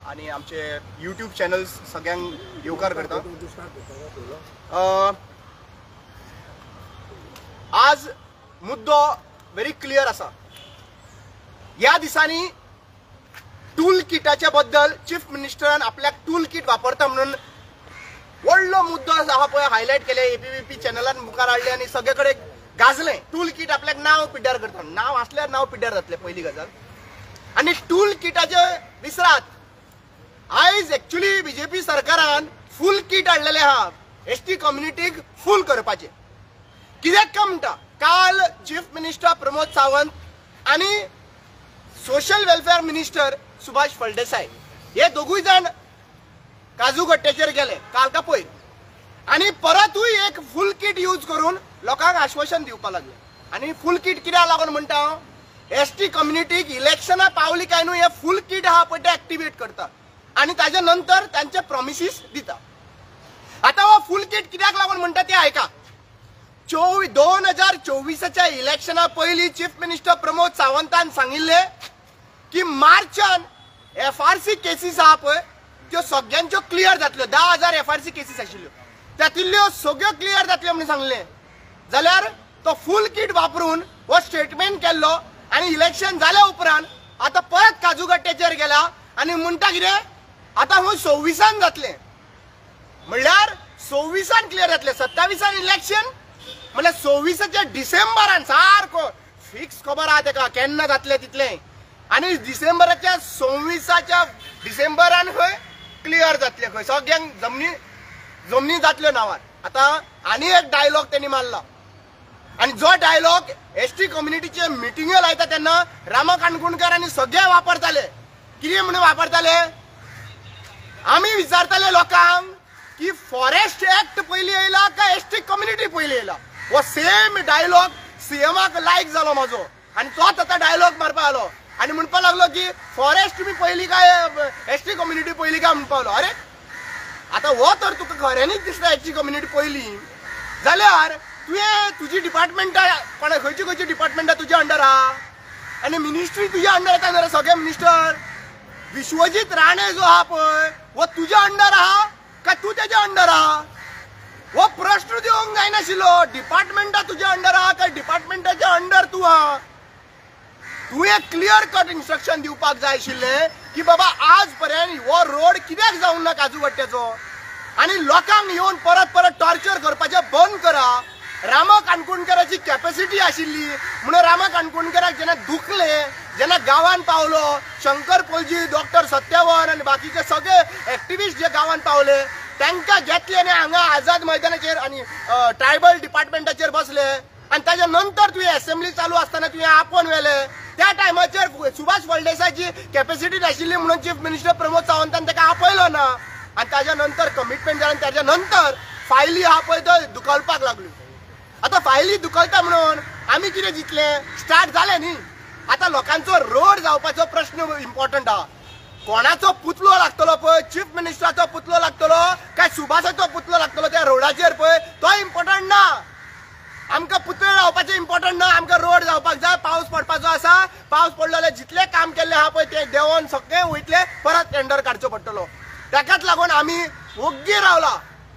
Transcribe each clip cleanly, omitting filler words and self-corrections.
आणि आमचे YouTube channels सगळ्यांक येवकार करता। आज मुद्दो व्हेरी क्लियर असा। या दिसांनी टूल किटाच्या बद्दल चीफ मिनिस्टरान आपल्याक टूल किट वापरता म्हणून व्हडलो मुद्दो आहा पळय हायलाइट केले, एबीवीपी चॅनलान मुखार हाडले आणि सगळे कडेन गाजले। टूल किट आपल्याक नाव पिड्ड्यार करता, नाव असल्यार नाव पिड्ड्यार जातले पहिली गजाल। आणि टूल किटाचे विसरात, आयज एक्चुअली बीजेपी सरकारान फुल किट हाडलेले आहा एसटी कम्युनिटीक फुल करपाचे। कित्याक काय म्हणटा, काल चीफ मिनिस्टर प्रमोद सावंत आणि social welfare minister Subhash Phaldesai हे दोघूय जण काजूगट्ट्याचेर गेले काल का पयर, आणि परतूय एक फुल किट यूज करून लोकांक आश्वासन दिवपाक लागले। आणि फुल किट कित्याक लागून म्हणटा, एसटी कम्युनिटीक इलेक्शनां पावली काय न्हू हे फुल किट आहा पळय ते एक्टिवेट करता आणि ताजे नंतर त्यांचे प्रॉमिसीस दिता। आता हो फुल किट कित्याक लागून म्हणटा ते ऐका। 2024च्या इलेक्शना पयलीं चीफ मिनिस्टर प्रमोद सावंतान सांगिल्ले की मार्चान एफआरसी केसीस आहा पळय त्यो सगळ्यांच्यो क्लियर जातल्यो। 10,000 एफआरसी केसीस आशिल्ल्यो, त्यातल्यो सगळ्यो क्लियर जातल्यो म्हणून सांगले। जाल्यार तो फुल किट वापरून हो स्टेटमेंट केल्लो आणि इलेक्शन जाल्या उपरांत आता परत काजूगट्ट्याचेर गेला आणि म्हणटा कितें आता हो 26 जातले, म्हणल्यार 26 क्लियर जातले। 27 इलेक्शन म्हणजे 26 डिसेंबरान सारको फिक्स खबर आहा तेका केन्ना जातले तितले, आणि डिसेंबराच्या 26 डिसेंबरान खंय क्लियर जातले, खंय सगळ्यांक जमनी जातल्यो नावार। आता आनी एक डायलॉग त्यांनी मारला, आणि जो डायलॉग एसटी कम्युनिटीचे मिटिंगे लायता तेन्ना रामा काणकोणकर आनी सगळे वापरताले। कितें म्हणून वापरताले, आमी विचारताले लोकांक की फॉरेस्ट एक्ट पयलीं येयला काय एसटी कम्युनिटी पयलीं येयला। हो सेम डायलॉग सीएमाक लायक जालो म्हाजो, आणि तोच आता डायलॉग मारपा आलो आणि म्हणपा लागलो की फॉरेस्ट तुम्ही पहिली काय एसटी कम्युनिटी पहिली काय म्हणपा लागलो। अरे आता हो तर तुका खऱ्यांनीच दिसता एसटी कम्युनिटी पहिली जाल्यार तुझी डिपार्टमेंट खंयची डिपार्टमेंटा तुज्या अंडर आहा आणि मिनिस्ट्री तुज्या अंडर येता जाल्यार सगळे मिनिस्टर। विश्वजीत राणे जो आहा पळय वो तुज्या अंडर आहा काय तू तेज्या अंडर आहा, वो प्रश्न दिवंक जायनाशिल्लो। डिपार्टमेंटा तुज्या अंडर आहा काय डिपार्टमेंटाच्या अंडर तू आहा, तू एक क्लियर कट इन्स्ट्रक्शन दिवपाक जाय आशिल्ले की बाबा आज पर्यंत हो रोड कित्याक जावंक ना काजूगट्ट्याचो, आणि लोकांक येवन परत परत टॉर्चर करपाचे बंद करा। रामा काणकोणकराची कॅपॅसिटी आशिल्ली म्हणून रामा काणकोणकराक जेन्ना दुखले, जेन्ना गांवांत पावलो, शंकर पोलजी, डॉक्टर सत्यवन आणि बाकीचे सगळे एक्टिविस्ट जे गांवांत पावले तांकां घेतले आनी हांगा आझाद मैदानाचेर आणि ट्रायबल डिपार्टमेंटाचेर बसले, आणि ताच्या नंतर तुवें असेंब्ली चालू असताना तुवें आपोवन व्हेले। त्या टायमाचेर सुभाष फळदेसायची कॅपॅसिटी नाशिल्ली म्हणून चीफ मिनिस्टर प्रमोद सावंतान ताका आपयलो ना, आणि ताच्या नंतर कमिटमेंट जालें, ताच्या नंतर फायली आहा पळय त्यो दुखलपाक लागल्यो। आता फायली दुखलता म्हणून आमी कितें जितले स्टार्ट जाले न्ही, आता लोकांचो रोड जावपाचो प्रश्न इम्पॉर्टंट आहा। कोणाचो पुतलो लागतलो पळय, चीफ मिनिस्टराचो पुतलो लागतलो काय सुभाषाचो पुतलो लागतलो त्या रोडाचेर पळय, तो इम्पॉर्टंट ना। आमकां पुतळे लावपाचें इम्पॉर्टंट ना, आमकां रोड जावपाक जाय, पावस पडपाचो आसा, पावस पडलो जाल्यार जितले काम केल्ले आहा पळय ते देंवन सगळे वयतले, परत टेंडर काडचो पडटलो। ताकाच लागून आमी ओग्गी रावला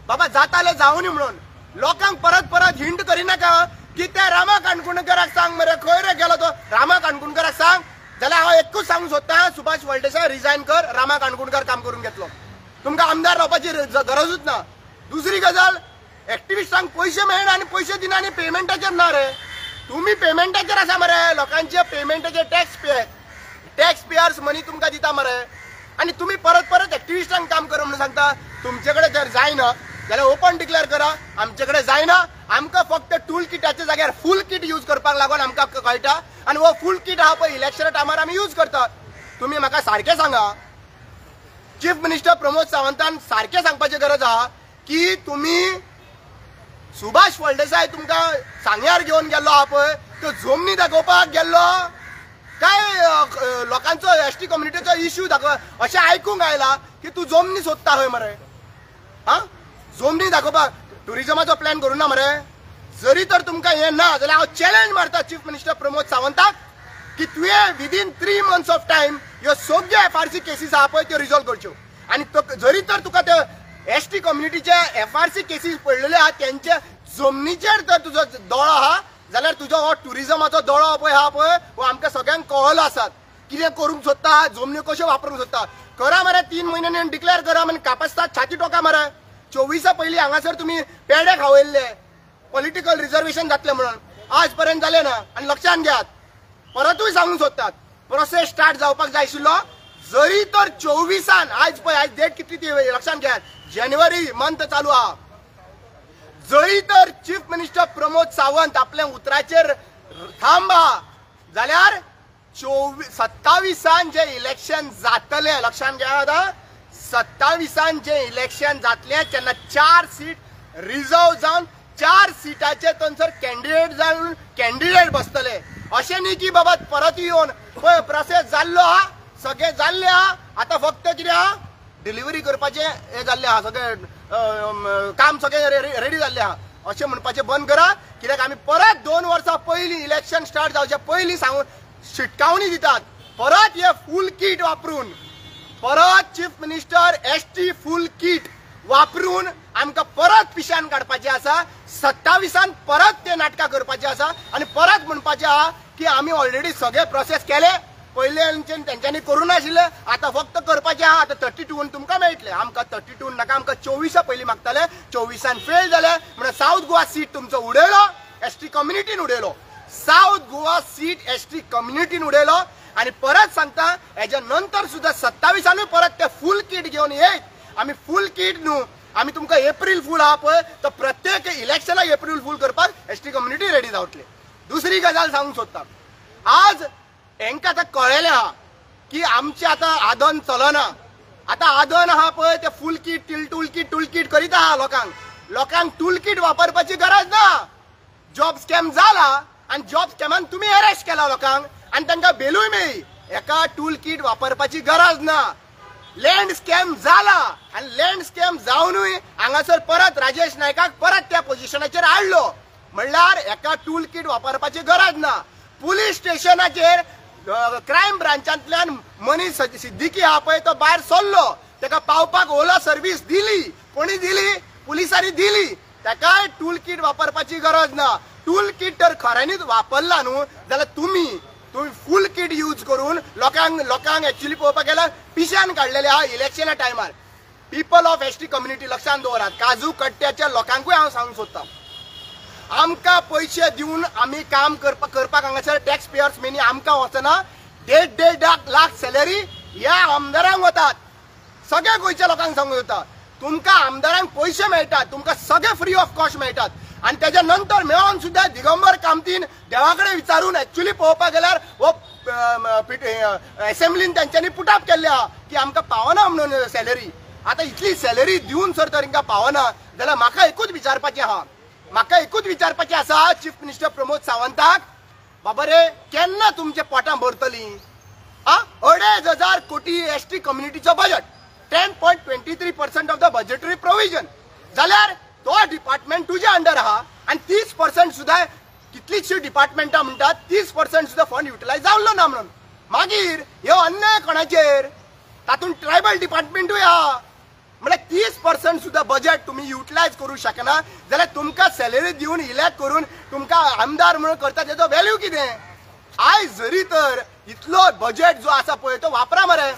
बाबा जाताले जावनी म्हणून। लोकांक परत परत हिंट करिनाका की त्या रामा काणकोणकराक सांग मरे खंय रे गेलो तो, रामा काणकोणकराक सांग जाल्यार हांव एकूच सांगूंक सोदतां, सुभाष फळदेसाय रिजायन कर, रामा काणकोणकर काम करून घेतलो, तुमकां आमदार रावपाची गरजूच ना। दुसरी गजाल, एक्टिविस्टांक पैसे मेळना आणि पैसे दिना आणि पेमेंटाचेर ना रे, तुम्ही पेमेंटाचेर आसा मरे, लोकांचे पेमेंटाचे टॅक्स पेयर्स मनी तुमकां दिता मरे, आणि तुम्ही परत परत एक्टिविस्टांक काम कर म्हणून सांगता। तुमचे कडेन जर जायना जाल्यार ओपन डिक्लेअर करा, आमचे कडेन जायना, आमकां फक्त टूल किटाच्या जाग्यार फुल किट यूज करपाक लागून आमकां कळटा, आणि हो फुल किट आहा पळय इलेक्शना टायमार आमी यूज करतात। तुम्ही म्हाका सारकें सांगा, चीफ मिनिस्टर प्रमोद सावंतान सारकें सांगपाची गरज आहा की तुम्ही सुभाष फळदेसाय तुमकां सांग्यार घेवन गेल्लो आहा पळय तो जमनी दाखोवपाक गेल्लो काय लोकांचो एसटी कम्युनिटीचो इश्यू दाखोव अशें आयकूंक आयला की तू जमनी सोदता खंय मरे। हा जमनी दाखोवपाक टुरिजमाचो प्लॅन करूं ना मरे। जरी तर तुमकां हें ना जाल्यार हांव चॅलेंज मारता चीफ मिनिस्टर प्रमोद सावंताक की तुवें विदीन 3 months ऑफ टाइम ह्यो सगळ्यो FRC केसीस आहा पळय त्यो रिझॉल्व करच्यो आणि जरी तर तुका त्यो ST कम्युनिटीचे FRC केसीस पडलेले आहा त्यांच्या जमनीचेर तर तुजो दोळो आहा जाल्यार तुजो हो टुरिझमाचो दोळो पळय आहा पळय हो आमकां सगळ्यांक कळलो आसात कितें करूंक सोदता जमनी कश्यो वापरूंक सोदता करा मरे 3 म्हयन्यांनी डिक्लेअर करा आनी कापासतात छाती टोका मरे 24 पयलीं हांगासर तुमी पेडे खावयल्ले पॉलिटिकल रिझर्वेशन जातले म्हणून आज पर्यंत जाले ना आणि लक्षात घेयात परतूय सांगूंक सोदतात प्रोसेस स्टार्ट जावपाक जाय आशिल्लो जरी तर 24 आज पळय आज डेट कितली ती लक्षात घेयात जानेवारी मंथ चालू आहा जरी तर चीफ मिनिस्टर प्रमोद सावंत आपल्या उतराचेर थांब आहा जाल्यार 27 जे इलेक्शन जातले लक्षात घेयात 27 जे इलेक्शन जातले तेन्ना 4 सीट रिझर्व जावन 4 सीटाचे थंयसर कॅन्डिडेट बसतले अशें न्ही की बाबा परत येवन पळय प्रोसेस जाल्लो आहा सगळे जाल्ले आहा आता फक्त कितें आहा डिलिव्हरी करपाचे हे जाल्ले आहा सगळे काम सगळे रेडी जाल्ले आहा अशें म्हणपाचें बंद करा कित्याक आमी परत 2 वर्सां पयलीं इलेक्शन स्टार्ट जावचे पयलीं सांगून शिटकावणी दितात परत हे फूल किट वापरून परत चीफ मिनिस्टर ST फूल किट वापरून आमकां परत पिशान काडपाचें आसा 27 परत ते नाटकां करपाचें आसा आनी परत म्हणपाचें आहा की आमी ऑलरेडी सगळे प्रोसेस केले पयले तेंच्यांनी करूं नाशिल्ले आतां फक्त करपाचें आहा आतां 32 तुमकां मेळटले आमकां 32 नाका आमकां 24 पयलीं मागताले 24 फेल जाले म्हणून साऊथ गोवा सीट तुमचो उडयलो ST कम्युनिटीन उडयलो साऊथ गोवा सीट ST कम्युनिटीन उडयलो आणि परत सांगता हेच्या नंतर सुद्धा 27 परत ते फूल किट घेवन येत आम्ही फूल किट न्हू आम्ही तुमकां एप्रील फूल आहा पळय तर प्रत्येक इलेक्शनाक एप्रील फूल करपाक ST कम्युनिटी रेडी जावतले दुसरी गजाल सांगूंक सोदता आज हेंकां आतां कळलेलें आहा की आमचें आतां आदन चलना आतां आदन आहा पळय ते फूल किट टूल किट करीत आहा लोकांक टूल किट वापरपाची गरज ना जॉब स्कॅम जाला आणि जॉब स्कॅमान तुम्ही अरेस्ट केला लोकांक आणि तांकां बेलूय मेळ्ळी एका टूल किट वापरपाची गरज ना लँड स्कॅम जाला आणि लँड स्कॅम जावनूय हांगासर परत राजेश नायकाक परत त्या पोझिशनाचेर हाडलो म्हणल्यार एका टूल किट वापरपाची गरज ना पुलीस स्टेशनाचेर क्रायम ब्रांचांतल्यान मनीस सिद्दीकी आहा पळय तो भायर सरलो ताका पावपाक ओला सर्व्हिस दिली कोणी दिली पुलिसांनी दिली ताकाय टूल किट वापरपाची गरज ना टूल किट तर खऱ्यांनीच वापरला न्हू जाल्यार तुम्ही फूल किट यूज करून लोकांक एक्चुअली पळोवपाक गेल्यार पिशान काडलेले आहा इलेक्शना टायमार पीपल ऑफ ST कम्युनिटी लक्षात दवरात काजू कट्ट्याच्या लोकांकूय हांव सांगूंक सोदतां आमकां पयशे दिवन आमी काम करपाक हांगासर टॅक्स पेयर्स मेनी आमकां वचना 1.5 लाख सॅलरी ह्या आमदारांक वतात सगळ्या गोंयच्या लोकांक सांगूंक सोदता तुमकां आमदारांक पयशे मेळटात तुमकां सगळे फ्री ऑफ कॉस्ट मेळटात आणि त्याच्या नंतर मेळोन सुद्धा दिगंबर कामतीन देवाकडे विचारून एक्चुअली पळोवपाक गेल्यार हो असेंब्लीन त्यांच्यानी पुटअप केल्ले आहा की आमकां पावना म्हणून सॅलरी आता इतली सॅलरी दिवन सर तर तांकां पावना जाल्यार म्हाका एकूच विचारपाचें आहा आसा चीफ मिनिस्टर प्रमोद सावंताक बाबा रे केन्ना तुमचे पोटां भरतली 2.5 कोटी ST कम्युनिटीचो budget 10.23% of the budgetary provision जाल्यार तो डिपार्टमेंट तुझ्या अंडर आहा आणि 30% सुद्धा कितलीशी डिपार्टमेंटां म्हणटात 30% सुद्धा फंड युटिलायज जावलो ना म्हणून मागीर ह्यो अन्याय कोणाचेर तातूंत ट्रायबल डिपार्टमेंटूय आहा म्हळ्यार 30% सुद्धा बजेट तुम्ही युटिलायज करूं शकना जाल्यार तुमकां सॅलरी दिवन इलेक्ट करून तुमकां आमदार म्हणून करता तेजो व्हॅल्यू कितें आयज जरी तर इतलो बजेट जो आसा पळय तो वापरा मरे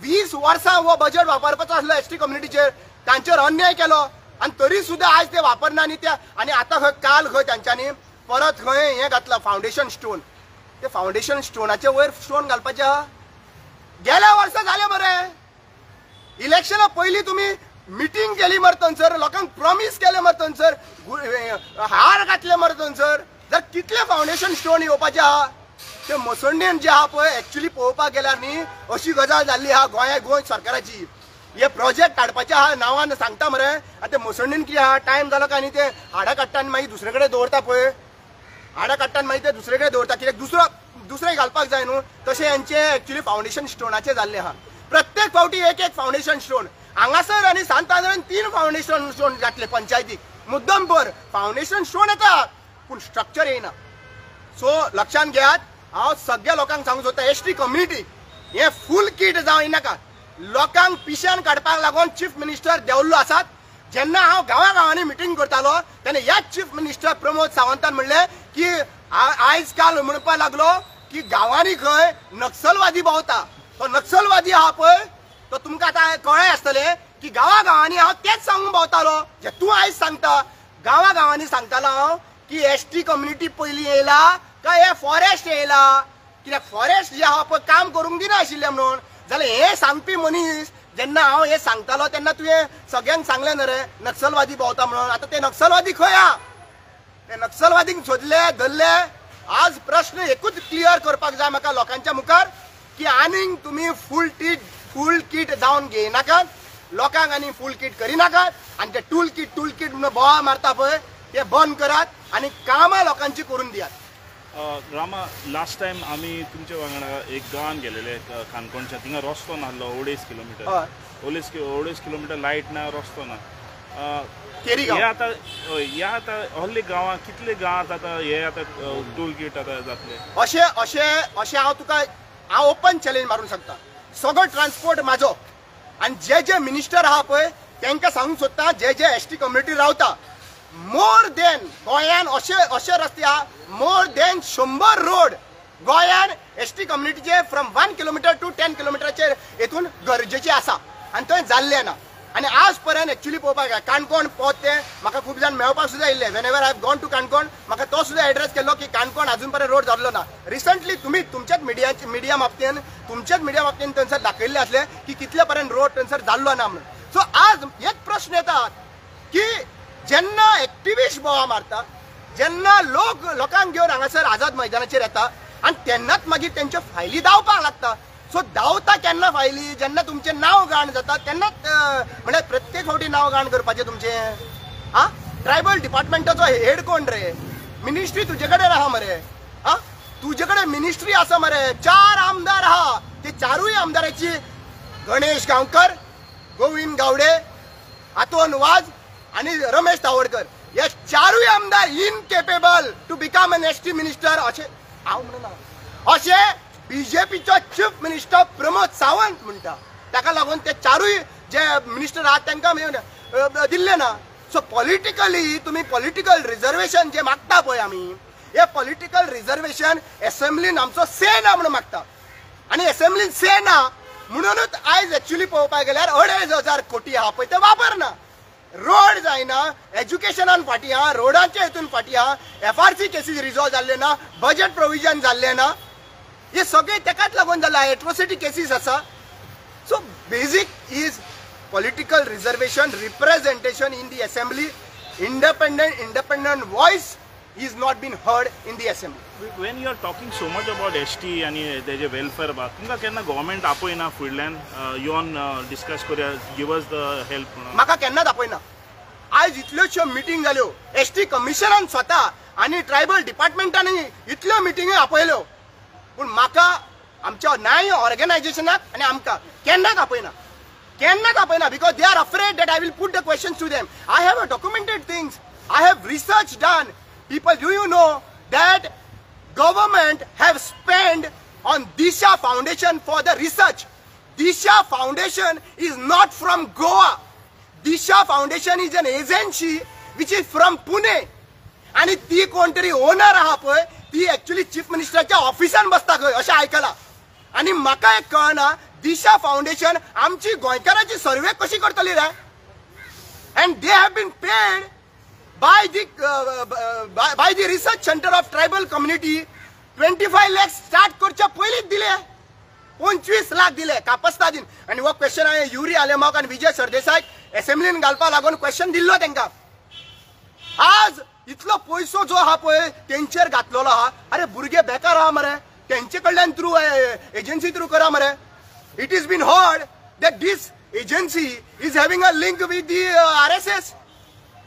20 वर्सां हो बजेट वापरपाचो आसलो ST कम्युनिटीचेर तांचेर अन्याय केलो आणि तरी सुद्धा आज ते वापरना आणि त्या आणि आता खंय काल खंय तांच्यांनी परत खंय हे घातला फाउंडेशन स्टोन ते फाउंडेशन स्टोनाचे वयर स्टोन घालपाचे आहा गेल्या वर्सा झाले बरे इलेक्शना पयलीं तुम्ही मिटींग केली मरे थंयसर लोकांक प्रॉमिस केले मरे थंयसर हार घातले मरे थंयसर जर कितले फाउंडेशन स्टोन येवपाचे आहा ते मसंडेन जे आहा पळय एक्चुअली पळोवपाक गेल्यार न्ही अशी गजाल जाल्ली आहा गोंय सरकाराची हे प्रोजेक्ट काडपाचे आहा नांवान सांगता मरे आतां ते मसंडेन कितें आहा टायम जालो काय न्ही ते हाडा काडटा आनी मागीर दुसरे कडेन दवरता पळय हाडा काडटा आनी मागीर ते दुसरे कडेन दवरता कित्याक दुसरे घालपाक जाय न्हू तशें यांचे एक्चुअली फाउंडेशन स्टोनाचे जाल्ले आहा प्रत्येक फावटी एक फाउंडेशन स्टोन हांगासर आनी सांतांदळान 3 फाउंडेशन स्टोन घातले पंचायतीक मुद्दम पर फाउंडेशन स्टोन येता पूण स्ट्रक्चर येना सो लक्षात घेयात हांव सगळ्या लोकांक सांगूंक सोदता एसटी कम्युनिटी हे फूल किट जावं नाका. लोकांक पिश्यान काडपाक लागून चीफ मिनिस्टर देंवल्लो आसात. जेन्ना हांव गांवांनी मिटींग करतालो तेन्ना ह्याच चीफ मिनिस्टर प्रमोद सावंतान म्हणलें की आयज काल म्हणपाक लागलो की गांवांनी खंय नक्सलवादी भोंवता. तो नक्सलवादी आहा पळय तो तुमकां आतां कळ्ळें आसतलें की गांवांनी हांव तेच सांगून भोंवतालो जे तूं आयज सांगता. गांवांनी सांगतालो हांव की एसटी कम्युनिटी पयलीं येयला काय हे फॉरेस्ट येयला. कित्याक फॉरेस्ट जे आहा पळय काम करूंक दिना आशिल्लें म्हणून. जाल्यार हे सांगपी मनीस जेन्ना हांव हे सांगतालो तेन्ना तुवें सगळ्यांक सांगलें न्हय रे नक्सलवादी भोंवता म्हणून. आतां ते नक्सलवादी खंय आहा? ते नक्सलवादींक सोदले धरले. आज प्रश्न एकूच क्लियर करपाक जाय म्हाका लोकांच्या मुखार की आनीक तुमी फूल किट जावन घेयनाकात. लोकांक आनी फूल किट करिनाकात आनी ते टूल किट म्हणून बोवा मारता पळय ते बंद करात आनी कामां लोकांची करून दियात. रामा लास्ट टाइम आम्ही तुमच्या वांगडा एक गांवान गेलेले काणकोणच्या थिंगा रस्तो नासलो 2.5 किलोमीटर 2.5 किलोमीटर लायट ना रस्तो ना. हे आता हल्ली गांवां कितले गांवांत आतां हे आतां टूल किट आतां जातले अशें हांव ओपन चॅलेंज मारूंक शकता. सगळो ट्रान्सपोर्ट म्हाजो आनी जे मिनिस्टर आहा पळय तांकां सांगूंक सोदता जे एसटी कम्युनिटी रावता मोर देन गोंयान अशे रस्ते आहा मोर देन 100 रोड गोंयान एसटी कम्युनिटीचे फ्रॉम 1 किलोमीटर टू 10 किलोमीटरचे हेतून गरजेचे आसा आनी थंय जाल्ले ना. आनी आज पर्यंत एक्चुअली पळोवपाक गेल्यार काणकोण पोत ते म्हाका खूब जाण मेळपाक सुद्दां येयले. Whenever I have gone to Canacona म्हाका तो सुद्दां एड्रेस केल्लो की काणकोण अजून पर्यंत रोड जाल्लो ना. रिसंटली तुम्ही तुमच्याच मिडिया बाबतीन थंयसर दाखयल्ले आसले की कितले पर्यंत रोड थंयसर जाल्लो ना म्हणून. सो आज एक प्रश्न येतात की जेन्ना एक्टिविस्ट बोवा मारता जेन्ना लोकांक घेवन हांगासर आझाद मैदानाचेर येता आनी तेन्नाच मागीर तेंच्यो फायली धांवपाक लागता. सो धांवता केन्ना फायली जेन्ना तुमचें नांव घाण जाता तेन्नाच म्हणजे प्रत्येक फावटी नांव घाण करपाचें तुमचें. ट्रायबल डिपार्टमेंटाचो हेड कोण रे? मिनिस्ट्री तुजे कडेन आहा मरे. तुजे कडेन मिनिस्ट्री आसा मरे. 4 आमदार आहा. ते 4य आमदाराची गणेश गांवकर, गोविंद गावडे, आतोन वाज आणि रमेश तावडकर हे 4य आमदार incapable to become an ST minister अशें हांव म्हणना. अशें बीजेपीचो चीफ मिनिस्टर प्रमोद सावंत म्हणटा. ताका लागून ते 4य जे मिनिस्टर आहात तांकां दिल्ले ना. सो पॉलिटिकली तुमी पॉलिटिकल रिजर्वेशन जे मागता पळय आमी हे पॉलिटिकल रिजर्वेशन एसेंब्लीन आमचो से ना म्हणून मागता. आनी एसेंब्लीन से ना म्हणूनच आयज एक्चुअली पळोवपाक गेल्यार 2,500 कोटी आहा पळय ते वापरना. रोड जायना, एज्युकेशनान फाटी आहा, रोडाचे हेतून फाटी आहा, FRC केसीस रिजॉल्व जाल्ले ना, बजेट प्रोविजन जाल्ले ना. हे सगळे तेकाच लागून जाला. एट्रोसिटी केसीस आसा. So basic is political reservation representation in the assembly. Independent voice is not been heard in the assembly. When you are talking so much about ST आणि तेजे वेलफेअर बात तुमकां केन्ना गव्हर्नमेंट आपयना फुडल्यान येवन डिस्कस करूया give us the help म्हणून? म्हाका केन्नाच आपयना. आयज इतल्योश्यो मिटींग जाल्यो एसटी कमिशनान स्वता आनी ट्रायबल डिपार्टमेंटांनी इतल्यो मिटींग आपयल्यो पूण म्हाका आमच्या न्याय ऑर्गनायझेशनाक आनी आमकां केन्नाच आपयना because they are afraid that I will put the questions to them. I have documented things. I have research done. People, do you know that government have spent on Disha Foundation for the research? Disha Foundation is not from Goa. Disha Foundation is an agency which is from Pune. आणि ती कोणतरी owner आहा पळय ती actually chief मिनिस्टरच्या ऑफिसान बसता खंय अशें आयकलां. आणि म्हाका एक कळना दिशा फाउंडेशन आमची गोंयकारांची सर्वे कशी करतली रे? And they have been paid by the research center of tribal community 25 lakhs start करच्या पयलींच दिले 25 लाख दिले कापस्ता दिन. आणि वो क्वेश्चन हांवें युरी आलेमाक आनी विजय सरदेसाय असेंब्लीन घालपा लागून क्वेश्चन दिल्लो तांकां. आज इतलो पयसो जो आहा पळय तेंचेर घातलेलो आहा. अरे भुरगे बेकार आहा मरे तेंचे कडल्यान थ्रू एजन्सी थ्रू करा मरे. It is been heard that this agency is having a link with the RSS.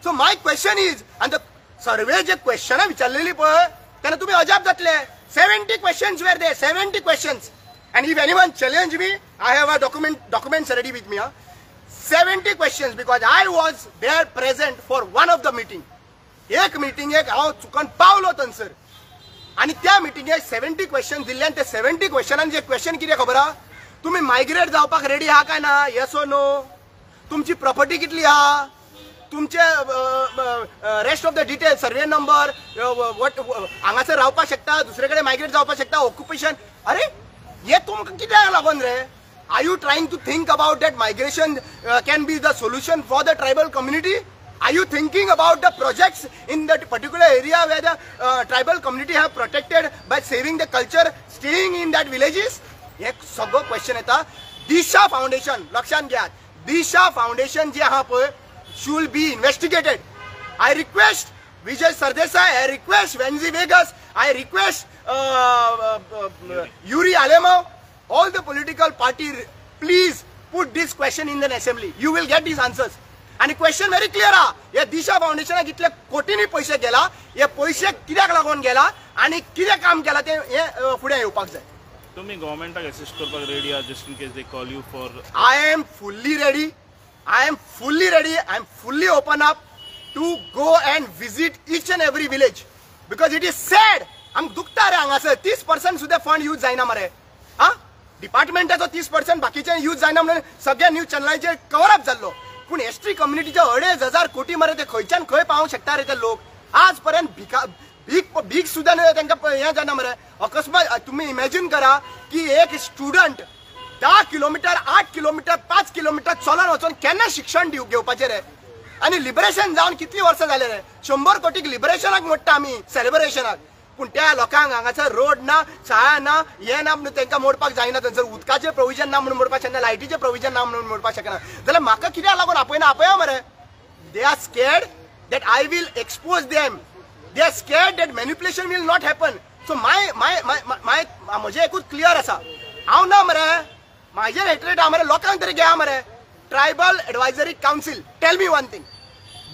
So my question is, and the survey जे question विचारलेली पळय तेन्ना तुम्ही अजाप जातले. 70 questions were there, 70 questions. And if anyone challenge me, I have a documents ready with me. 70 questions because I was there present for one of the meeting. एक हांव चुकून पावलो थंयसर आणि त्या मिटिंगेक 70 क्वेश्चन दिल्ले आणि ते 70 क्वेश्चनांचे क्वेश्चन किती खबर हा तुम्ही मायग्रेट जावपाक रेडी आहा काय ना येस ओ नो तुमची प्रॉपर्टी कितली आहा तुमचे rest of the detail survey number what हांगासर रावपाक शकता दुसरे कडेन मायग्रेट जावपाक शकता ऑक्युपेशन अरे हे तुमकां कित्याक लागून रे are you trying to think about that migration can be the solution for the tribal community Are you thinking about the projects in that particular area where the tribal community have protected by saving the culture, staying in that villages? एक सगळं question येता दिशा foundation लक्षात घ्या दिशा foundation जे आहा पळय should be investigated. I request Vijay Sardesai, I request Wenzi Vegas, I request Yuri Alemov, all the political party, please put this question in the assembly. You will get these answers. आणि question very clear हा या दिशा फाउंडेशनाक कितले कोटींनी पैसे गेला हे पैसे कित्याक लागून गेला आणि कितें काम केला ते हे फुडें येवपाक जाय तुम्ही गव्हर्नमेंटाक असिस्ट करपाक रेडी आहा just in case they call you for I am fully ready I am fully open up to go and visit each and every village because it is sad आमकां दुखता रे हांगासर 30% सुद्धा फंड यूज जायना मरे हा डिपार्टमेंटाचो 30% बाकीचे use जायना म्हणून सगळ्या न्यूज चॅनलांचेर कवर अप जाल्लो पूण एसटी कम्युनिटीचे 2,500 कोटी मरे ते खंयच्यान खंय पावंक शकता रे ते लोक आज पर्यंत भीक सुद्धा तांकां हें जाना मरे अकस्मात तुम्ही इमॅजिन करा की एक स्टुडंट 10 किलोमीटर 8 किलोमीटर 5 किलोमीटर चलून वचून केन्ना शिक्षण घेवपाचें रे आणि लिबरेशन जावन कितली वर्सां जाले रे 100 कोटीक लिबरेशनाक मोडटा आमी सेलिब्रेशनाक पूण त्या लोकांक हांगासर रोड ना शाळा ना हे ना म्हणून तांकां मोडपाक जायना थंयसर उदकाचें प्रोविजन ना म्हणून मोडपाक शकना लायटीचें प्रोविजन ना म्हणून मोडपाक शकना जाल्यार म्हाका कित्याक लागून आपया मरे they are scared that I will expose them they are scared that manipulation will not happen so म्हजें एकूच क्लियर आसा हांव ना मरे म्हाजेर हेट्रेट आहा मरे लोकांक तरी घ्या मरे tribal advisory council tell me one thing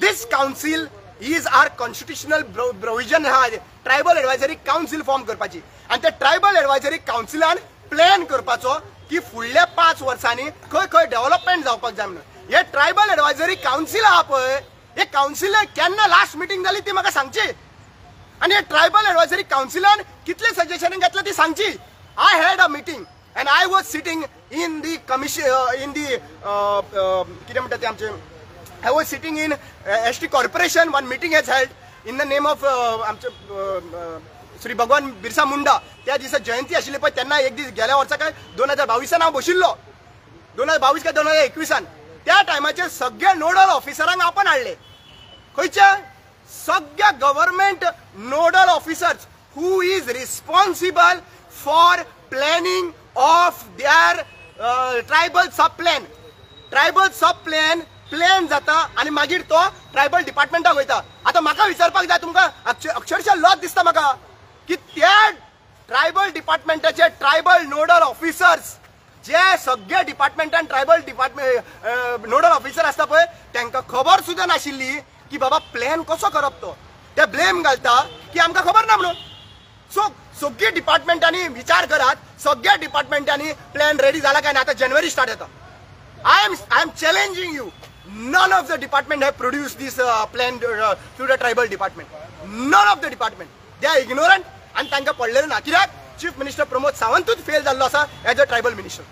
this council is our constitutional provision हा ट्रायबल एडवायझरी काउन्सिल फॉर्म करपाची आणि त्या ट्रायबल एडवायझरी काउन्सिलान प्लॅन करपाचो की फुडल्या 5 वर्सांनी खंय खंय डेव्हलपमेंट जावपाक जाय म्हणून हे ट्रायबल एडवायझरी काउन्सिल आहा पळय हे काउन्सिल केन्ना लास्ट मिटींग जाली ती म्हाका सांगची आणि हे ट्रायबल एडवायझरी काउन्सिलान कितले सजेशन घेतले ती सांगची I had a meeting and I was sitting in the commission in the कितें म्हणटा ते आमचे I was sitting in ST Corporation. One meeting has held in the name of Shri भगवान बिरसा मुंडा. त्या दिसा जयंती आशिल्ली पण त्यांना एक दिस गेल्या वर्सा काय 2022 हांव बशिल्लो 2022 काय 2021 त्या टायमाचे सगळे नोडल ऑफिसरांक आपण हाडले खंयचे सगळ्या government nodal officers who is responsible for planning of their tribal sub plan plan जाता आणि मागीर तो ट्रायबल डिपार्टमेंटाक वयता आता म्हाका विचारपाक जाय तुमकां अक्षरशः लॉज दिसता म्हाका की त्या ट्रायबल डिपार्टमेंटाचे ट्रायबल नोडल ऑफिसर्स जे सगळे डिपार्टमेंटान ट्रायबल डिपार्टमेंट नोडल ऑफिसर आसता पळय तांकां खबर सुद्धा नाशिल्ली की बाबा प्लॅन कसो करप तो ते ब्लेम घालता की आमकां खबर ना म्हणून सो सगळ्या डिपार्टमेंटांनी विचार करात सगळ्या डिपार्टमेंटांनी प्लॅन रेडी जाला काय ना आता जानेवारी स्टार्ट जाता I am challenging you. None of the department have produced this plan to the tribal department. None of the department. They are ignorant and तांकां पडलेलें ना कित्याक चीफ मिनिस्टर प्रमोद सावंतूच फेल जाल्लो आसा एज अ ट्रायबल मिनिस्टर.